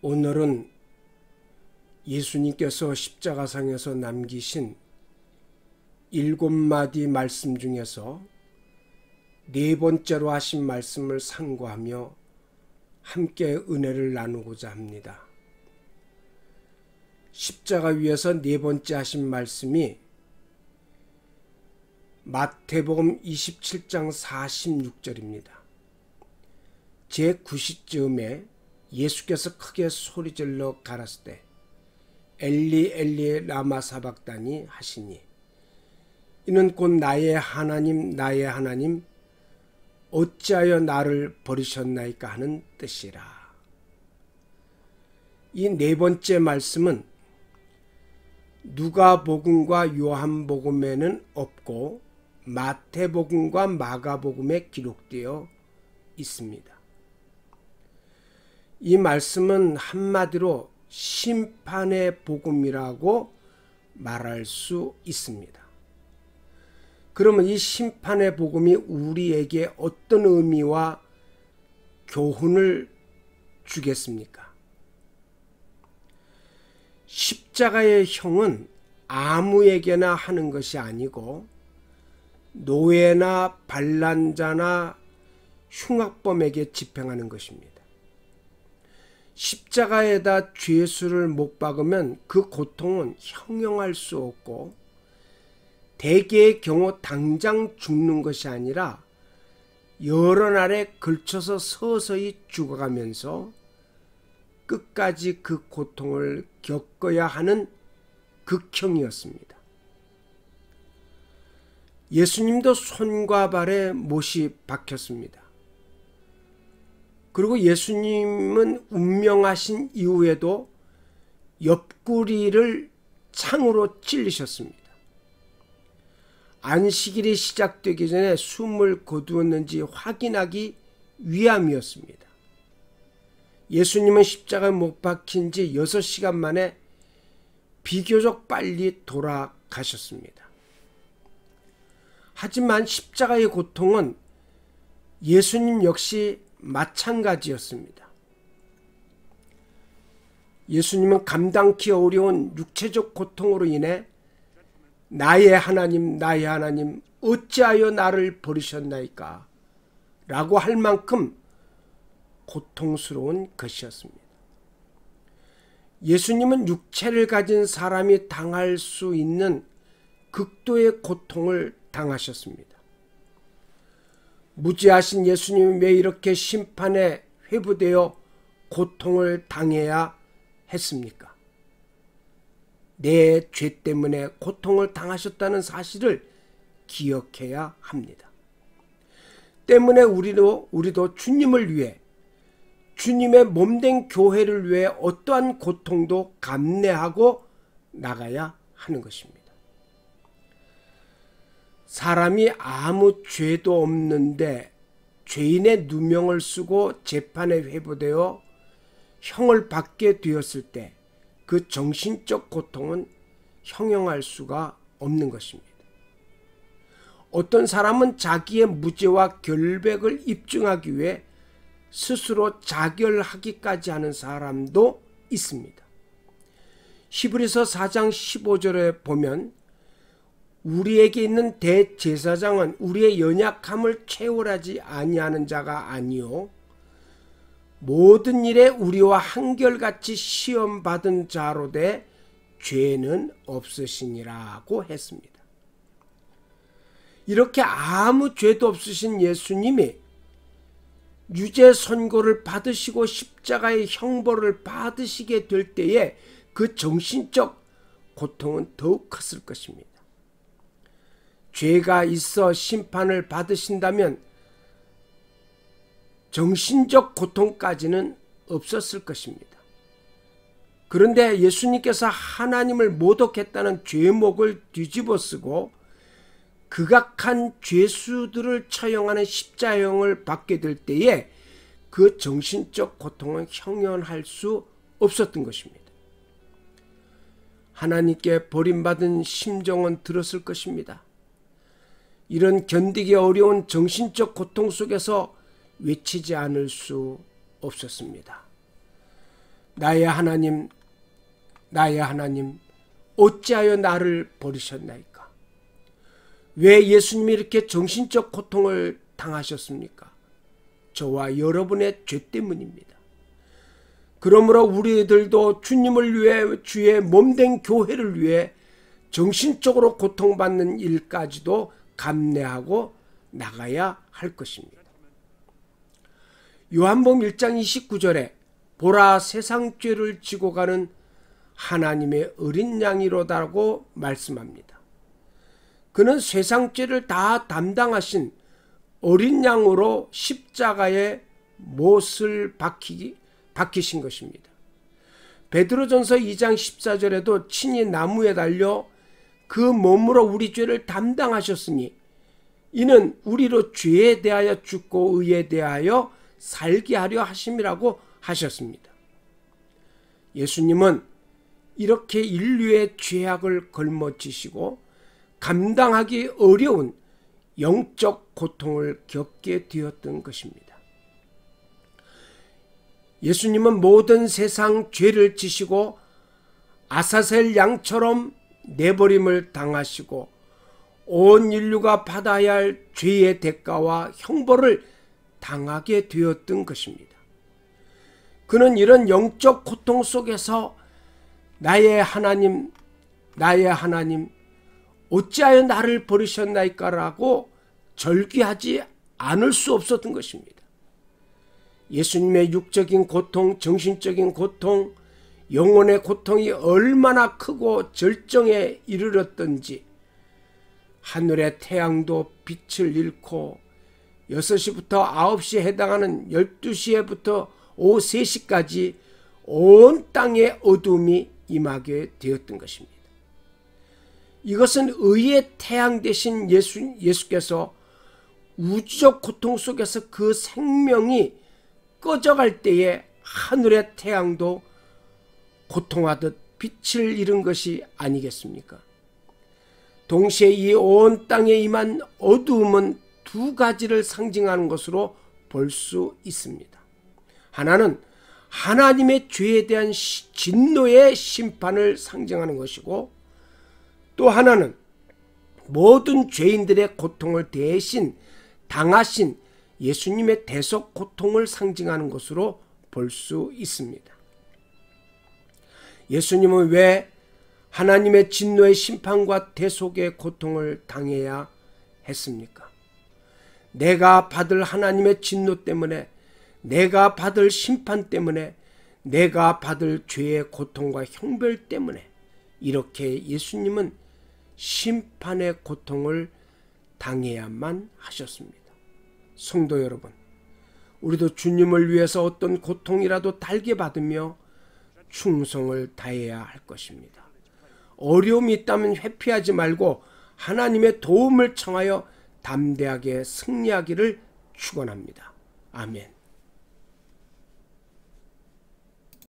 오늘은 예수님께서 십자가상에서 남기신 7마디 말씀 중에서 네 번째로 하신 말씀을 상고하며 함께 은혜를 나누고자 합니다. 십자가 위에서 네 번째 하신 말씀이 마태복음 27장 46절입니다. 제9시쯤에 예수께서 크게 소리질러 가라사대 때 엘리 엘리 라마 사박다니 하시니 이는 곧 나의 하나님 어찌하여 나를 버리셨나이까 하는 뜻이라. 이 네 번째 말씀은 누가복음과 요한복음에는 없고 마태복음과 마가복음에 기록되어 있습니다. 이 말씀은 한마디로 심판의 복음이라고 말할 수 있습니다. 그러면 이 심판의 복음이 우리에게 어떤 의미와 교훈을 주겠습니까? 십자가의 형은 아무에게나 하는 것이 아니고 노예나 반란자나 흉악범에게 집행하는 것입니다. 십자가에다 죄수를 못 박으면 그 고통은 형용할 수 없고 대개의 경우 당장 죽는 것이 아니라 여러 날에 걸쳐서 서서히 죽어가면서 끝까지 그 고통을 겪어야 하는 극형이었습니다. 예수님도 손과 발에 못이 박혔습니다. 그리고 예수님은 운명하신 이후에도 옆구리를 창으로 찔리셨습니다. 안식일이 시작되기 전에 숨을 거두었는지 확인하기 위함이었습니다. 예수님은 십자가에 못 박힌 지 6시간 만에 비교적 빨리 돌아가셨습니다. 하지만 십자가의 고통은 예수님 역시 마찬가지였습니다. 예수님은 감당기 어려운 육체적 고통으로 인해 나의 하나님 어찌하여 나를 버리셨나이까 라고 할 만큼 고통스러운 것이었습니다. 예수님은 육체를 가진 사람이 당할 수 있는 극도의 고통을 당하셨습니다. 무지하신 예수님이 왜 이렇게 심판에 회부되어 고통을 당해야 했습니까? 내 죄 때문에 고통을 당하셨다는 사실을 기억해야 합니다. 때문에 우리도 주님을 위해 주님의 몸된 교회를 위해 어떠한 고통도 감내하고 나가야 하는 것입니다. 사람이 아무 죄도 없는데 죄인의 누명을 쓰고 재판에 회부되어 형을 받게 되었을 때 그 정신적 고통은 형용할 수가 없는 것입니다. 어떤 사람은 자기의 무죄와 결백을 입증하기 위해 스스로 자결하기까지 하는 사람도 있습니다. 히브리서 4장 15절에 보면 우리에게 있는 대제사장은 우리의 연약함을 채울하지 아니하는 자가 아니요 모든 일에 우리와 한결같이 시험받은 자로되 죄는 없으시니라고 했습니다. 이렇게 아무 죄도 없으신 예수님이 유죄 선고를 받으시고 십자가의 형벌을 받으시게 될 때에 그 정신적 고통은 더욱 컸을 것입니다. 죄가 있어 심판을 받으신다면 정신적 고통까지는 없었을 것입니다. 그런데 예수님께서 하나님을 모독했다는 죄목을 뒤집어 쓰고 극악한 죄수들을 처형하는 십자형을 받게 될 때에 그 정신적 고통은 형용할 수 없었던 것입니다. 하나님께 버림받은 심정은 들었을 것입니다. 이런 견디기 어려운 정신적 고통 속에서 외치지 않을 수 없었습니다. 나의 하나님, 나의 하나님, 어찌하여 나를 버리셨나이까? 왜 예수님이 이렇게 정신적 고통을 당하셨습니까? 저와 여러분의 죄 때문입니다. 그러므로 우리들도 주님을 위해, 주의 몸된 교회를 위해 정신적으로 고통받는 일까지도 감내하고 나가야 할 것입니다. 요한복음 1장 29절에 보라 세상 죄를 지고 가는 하나님의 어린 양이로다고 말씀합니다. 그는 세상 죄를 다 담당하신 어린 양으로 십자가에 못을 박히신 것입니다. 베드로전서 2장 14절에도 친히 나무에 달려 그 몸으로 우리 죄를 담당하셨으니 이는 우리로 죄에 대하여 죽고 의에 대하여 살게 하려 하심이라고 하셨습니다. 예수님은 이렇게 인류의 죄악을 걸머지시고 감당하기 어려운 영적 고통을 겪게 되었던 것입니다. 예수님은 모든 세상 죄를 지시고 아사셀 양처럼 내버림을 당하시고 온 인류가 받아야 할 죄의 대가와 형벌을 당하게 되었던 것입니다. 그는 이런 영적 고통 속에서 나의 하나님, 나의 하나님, 어찌하여 나를 버리셨나이까라고 절규하지 않을 수 없었던 것입니다. 예수님의 육적인 고통, 정신적인 고통, 영혼의 고통이 얼마나 크고 절정에 이르렀던지 하늘의 태양도 빛을 잃고 6시부터 9시에 해당하는 12시에부터 오후 3시까지 온 땅에 어둠이 임하게 되었던 것입니다. 이것은 의의 태양 되신 예수께서 우주적 고통 속에서 그 생명이 꺼져갈 때에 하늘의 태양도 고통하듯 빛을 잃은 것이 아니겠습니까? 동시에 이 온 땅에 임한 어두움은 두 가지를 상징하는 것으로 볼 수 있습니다. 하나는 하나님의 죄에 대한 진노의 심판을 상징하는 것이고, 또 하나는 모든 죄인들의 고통을 대신 당하신 예수님의 대속 고통을 상징하는 것으로 볼 수 있습니다. 예수님은 왜 하나님의 진노의 심판과 대속의 고통을 당해야 했습니까? 내가 받을 하나님의 진노 때문에, 내가 받을 심판 때문에, 내가 받을 죄의 고통과 형벌 때문에 이렇게 예수님은 심판의 고통을 당해야만 하셨습니다. 성도 여러분, 우리도 주님을 위해서 어떤 고통이라도 달게 받으며 충성을 다해야 할 것입니다. 어려움이 있다면 회피하지 말고 하나님의 도움을 청하여 담대하게 승리하기를 축원합니다. 아멘.